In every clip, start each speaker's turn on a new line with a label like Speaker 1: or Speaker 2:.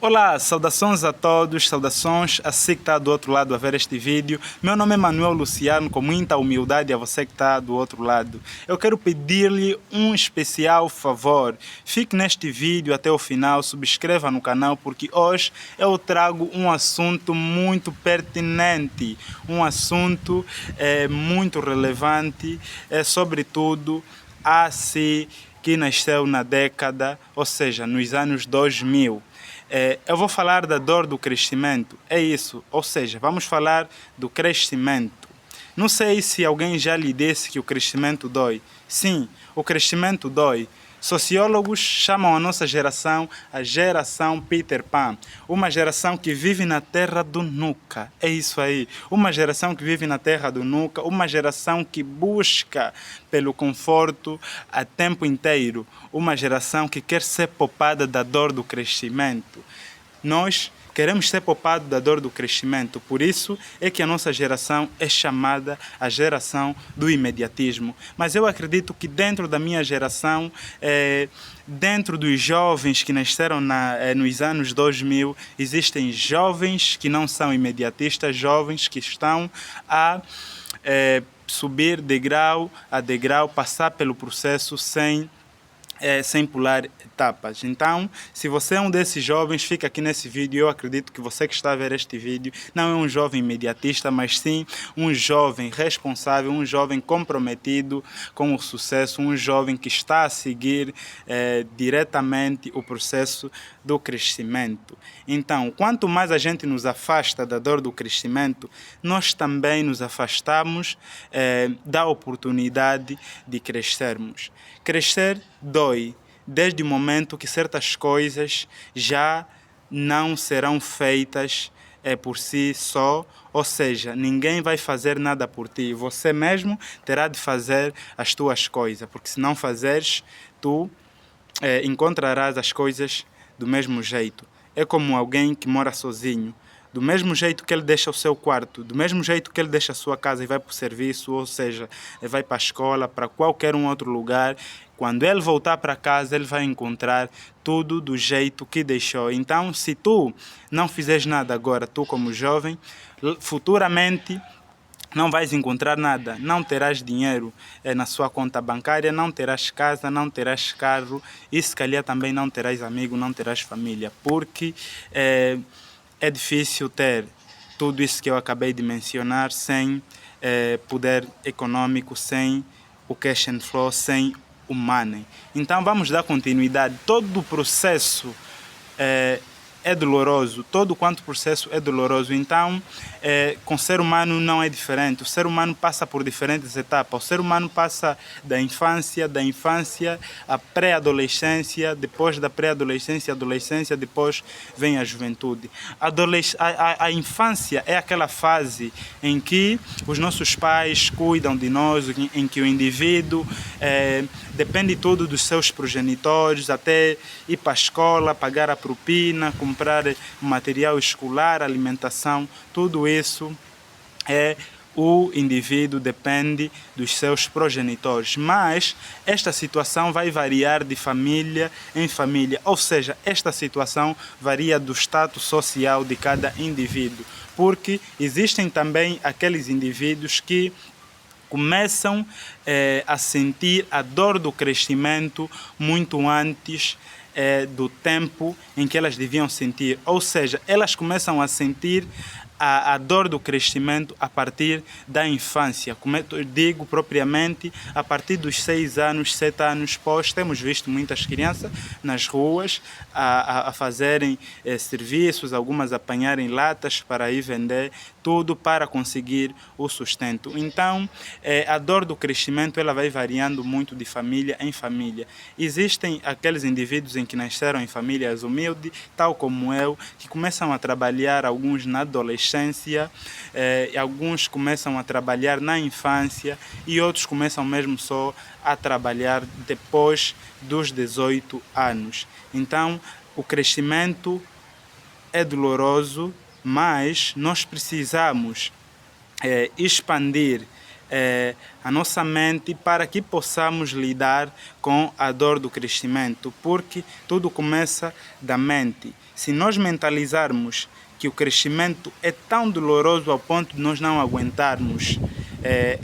Speaker 1: Olá, saudações a todos, saudações a você que está do outro lado a ver este vídeo. Meu nome é Manuel Luciano, com muita humildade a você que está do outro lado. Eu quero pedir-lhe um especial favor. Fique neste vídeo até o final, subscreva no canal, porque hoje eu trago um assunto muito pertinente, um assunto muito relevante, sobretudo a si que nasceu na década, ou seja, nos anos 2000. Eu vou falar da dor do crescimento, é isso, ou seja, vamos falar do crescimento. Não sei se alguém já lhe disse que o crescimento dói. Sim, o crescimento dói. Sociólogos chamam a nossa geração a geração Peter Pan, uma geração que vive na terra do nunca. É isso aí, uma geração que vive na terra do nunca, uma geração que busca pelo conforto a tempo inteiro, uma geração que quer ser poupada da dor do crescimento. Nós queremos ser poupados da dor do crescimento, por isso é que a nossa geração é chamada a geração do imediatismo. Mas eu acredito que dentro da minha geração, dentro dos jovens que nasceram nos anos 2000, existem jovens que não são imediatistas, jovens que estão a subir degrau a degrau, passar pelo processo sem pular etapas. Então, se você é um desses jovens, fica aqui nesse vídeo. Eu acredito que você que está a ver este vídeo não é um jovem imediatista, mas sim um jovem responsável, um jovem comprometido com o sucesso, um jovem que está a seguir diretamente o processo do crescimento. Então, quanto mais a gente nos afasta da dor do crescimento, nós também nos afastamos da oportunidade de crescermos. Crescer dói, desde o momento que certas coisas já não serão feitas por si só, ou seja, ninguém vai fazer nada por ti, você mesmo terá de fazer as tuas coisas, porque se não fazeres, tu encontrarás as coisas do mesmo jeito. É como alguém que mora sozinho. Do mesmo jeito que ele deixa o seu quarto, do mesmo jeito que ele deixa a sua casa e vai para o serviço, ou seja, vai para a escola, para qualquer um outro lugar, quando ele voltar para casa, ele vai encontrar tudo do jeito que deixou. Então, se tu não fizeres nada agora, tu como jovem, futuramente não vais encontrar nada, não terás dinheiro na sua conta bancária, não terás casa, não terás carro e se calhar também não terás amigo, não terás família, porque é difícil ter tudo isso que eu acabei de mencionar sem poder econômico, sem o cash and flow, sem o money. Então vamos dar continuidade. Todo o processo é doloroso, todo quanto processo é doloroso. Então, com o ser humano não é diferente. O ser humano passa por diferentes etapas. O ser humano passa da infância à pré-adolescência, depois da pré-adolescência, adolescência, depois vem a juventude. A infância é aquela fase em que os nossos pais cuidam de nós, em que o indivíduo depende tudo dos seus progenitores, até ir para a escola, pagar a propina, comprar material escolar, alimentação, tudo isso o indivíduo depende dos seus progenitores. Mas esta situação vai variar de família em família, ou seja, esta situação varia do status social de cada indivíduo, porque existem também aqueles indivíduos que começam a sentir a dor do crescimento muito antes do tempo em que elas deviam sentir. Ou seja, elas começam a sentir a dor do crescimento a partir da infância. Como eu digo propriamente, a partir dos 6 anos, 7 anos, pois temos visto muitas crianças nas ruas a fazerem serviços, algumas a apanharem latas para ir vender, tudo para conseguir o sustento. Então, a dor do crescimento ela vai variando muito de família em família. Existem aqueles indivíduos em que nasceram em famílias humildes, tal como eu, que começam a trabalhar, alguns na adolescência, alguns começam a trabalhar na infância e outros começam mesmo só a trabalhar depois dos 18 anos. Então, o crescimento é doloroso, mas nós precisamos expandir a nossa mente para que possamos lidar com a dor do crescimento, porque tudo começa da mente. Se nós mentalizarmos que o crescimento é tão doloroso ao ponto de nós não aguentarmos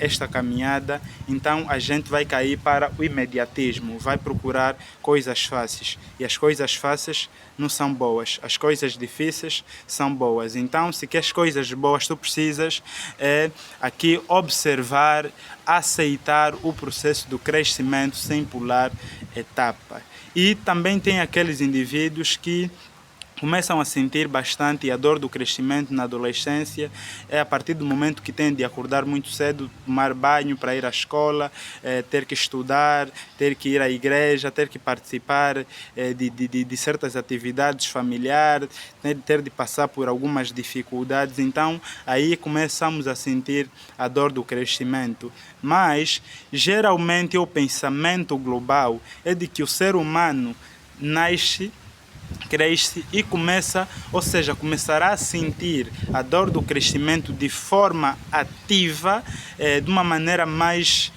Speaker 1: esta caminhada, então a gente vai cair para o imediatismo, vai procurar coisas fáceis. E as coisas fáceis não são boas, as coisas difíceis são boas. Então, se queres coisas boas, tu precisas aqui observar, aceitar o processo do crescimento sem pular etapa. E também tem aqueles indivíduos que começam a sentir bastante a dor do crescimento na adolescência, é a partir do momento que têm de acordar muito cedo, tomar banho para ir à escola, ter que estudar, ter que ir à igreja, ter que participar de certas atividades familiares, ter de passar por algumas dificuldades. Então, aí começamos a sentir a dor do crescimento. Mas, geralmente, o pensamento global é de que o ser humano nasce, cresce e começa, ou seja, começará a sentir a dor do crescimento de forma ativa, de uma maneira mais,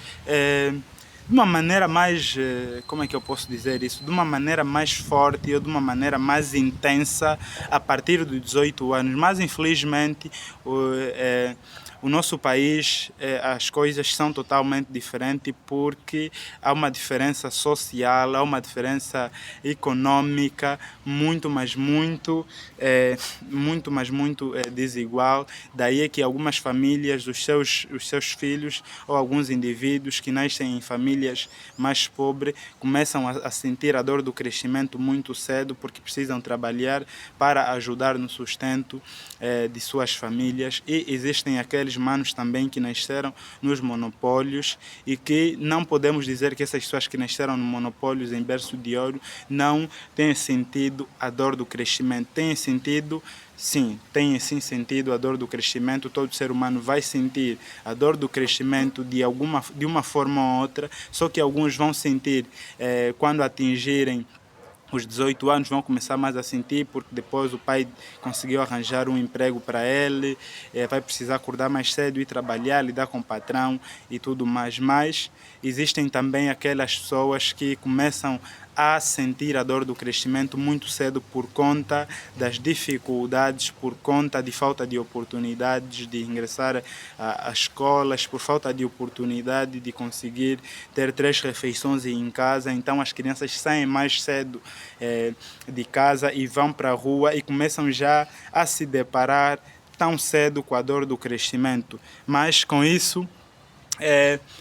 Speaker 1: como é que eu posso dizer isso? De uma maneira mais forte ou de uma maneira mais intensa a partir dos 18 anos. Mas, infelizmente, o nosso país, as coisas são totalmente diferentes porque há uma diferença social, há uma diferença econômica muito, mas muito, muito desigual. Daí é que algumas famílias, os seus filhos ou alguns indivíduos que nascem em famílias mais pobres começam a sentir a dor do crescimento muito cedo porque precisam trabalhar para ajudar no sustento de suas famílias. E existem aqueles manos também que nasceram nos monopólios e que não podemos dizer que essas pessoas que nasceram nos monopólios em berço de ouro não têm sentido a dor do crescimento. Têm sentido, sim, tem sim sentido a dor do crescimento. Todo ser humano vai sentir a dor do crescimento de uma forma ou outra, só que alguns vão sentir quando atingirem os 18 anos, vão começar mais a sentir, porque depois o pai conseguiu arranjar um emprego para ele, vai precisar acordar mais cedo e trabalhar, lidar com o patrão e tudo mais. Mas existem também aquelas pessoas que começam a sentir a dor do crescimento muito cedo por conta das dificuldades, por conta de falta de oportunidades de ingressar a escolas, por falta de oportunidade de conseguir ter 3 refeições em casa. Então as crianças saem mais cedo de casa e vão para a rua e começam já a se deparar tão cedo com a dor do crescimento. Mas com isso,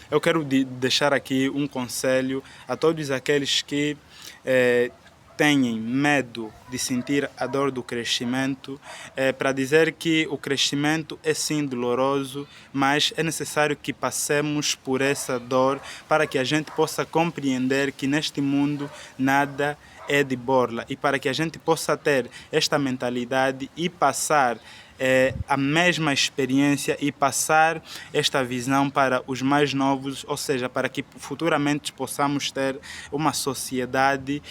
Speaker 1: eu quero deixar aqui um conselho a todos aqueles que têm medo de sentir a dor do crescimento, para dizer que o crescimento é sim doloroso, mas é necessário que passemos por essa dor para que a gente possa compreender que neste mundo nada é de borla, e para que a gente possa ter esta mentalidade e passar a mesma experiência e passar esta visão para os mais novos, ou seja, para que futuramente possamos ter uma sociedade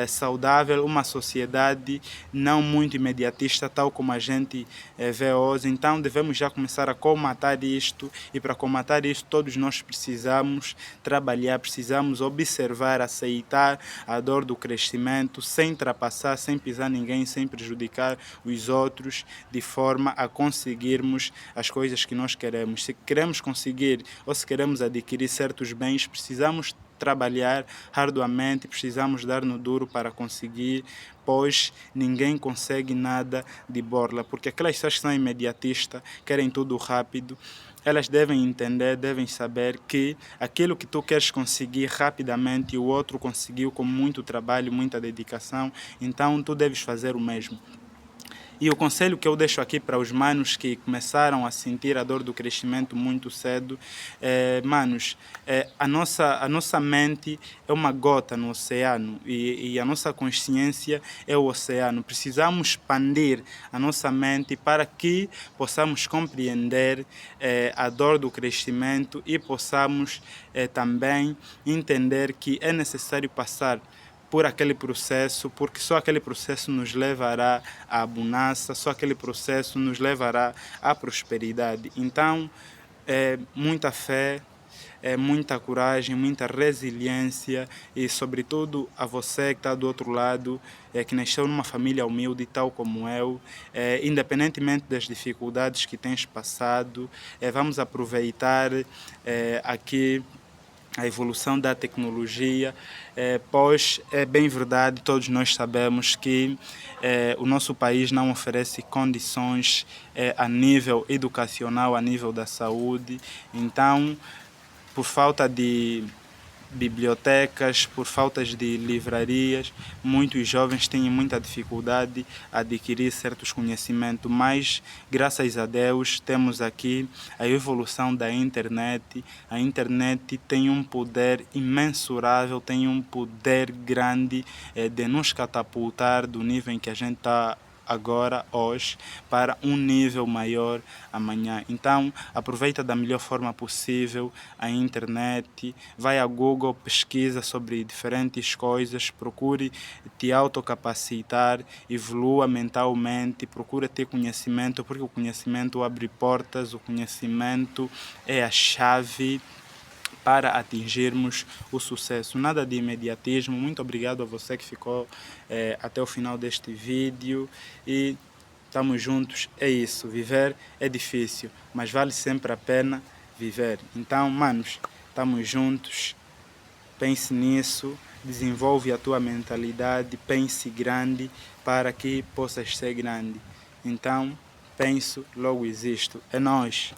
Speaker 1: saudável, uma sociedade não muito imediatista, tal como a gente vê hoje. Então devemos já começar a comatar isto, e para comatar isto todos nós precisamos trabalhar, precisamos observar, aceitar a dor do crescimento, sem ultrapassar, sem pisar ninguém, sem prejudicar os outros, de forma a conseguirmos as coisas que nós queremos. Se queremos conseguir ou se queremos adquirir certos bens, precisamos trabalhar arduamente, precisamos dar no duro para conseguir, pois ninguém consegue nada de borla, porque aquelas pessoas que são imediatistas, querem tudo rápido, elas devem entender, devem saber que aquilo que tu queres conseguir rapidamente, o outro conseguiu com muito trabalho, muita dedicação, então tu deves fazer o mesmo. E o conselho que eu deixo aqui para os manos que começaram a sentir a dor do crescimento muito cedo, manos, a nossa mente é uma gota no oceano e a nossa consciência é o oceano. Precisamos expandir a nossa mente para que possamos compreender a dor do crescimento e possamos também entender que é necessário passar por aquele processo, porque só aquele processo nos levará à abundância, só aquele processo nos levará à prosperidade. Então, é muita fé, é muita coragem, muita resiliência e, sobretudo, a você que está do outro lado, que nasceu numa família humilde, tal como eu, independentemente das dificuldades que tens passado, vamos aproveitar aqui a evolução da tecnologia, pois é bem verdade, todos nós sabemos que o nosso país não oferece condições a nível educacional, a nível da saúde, então, por falta de bibliotecas, por faltas de livrarias, muitos jovens têm muita dificuldade a adquirir certos conhecimentos, mas graças a Deus temos aqui a evolução da internet. A internet tem um poder imensurável, tem um poder grande de nos catapultar do nível em que a gente está agora, hoje, para um nível maior amanhã. Então, aproveita da melhor forma possível a internet, vai a Google, pesquisa sobre diferentes coisas, procure te autocapacitar, evolua mentalmente, procura ter conhecimento, porque o conhecimento abre portas, o conhecimento é a chave para atingirmos o sucesso. Nada de imediatismo. Muito obrigado a você que ficou até o final deste vídeo e estamos juntos. É isso, viver é difícil, mas vale sempre a pena viver. Então, manos, estamos juntos, pense nisso, desenvolve a tua mentalidade, pense grande para que possas ser grande. Então, penso, logo existo. É nóis!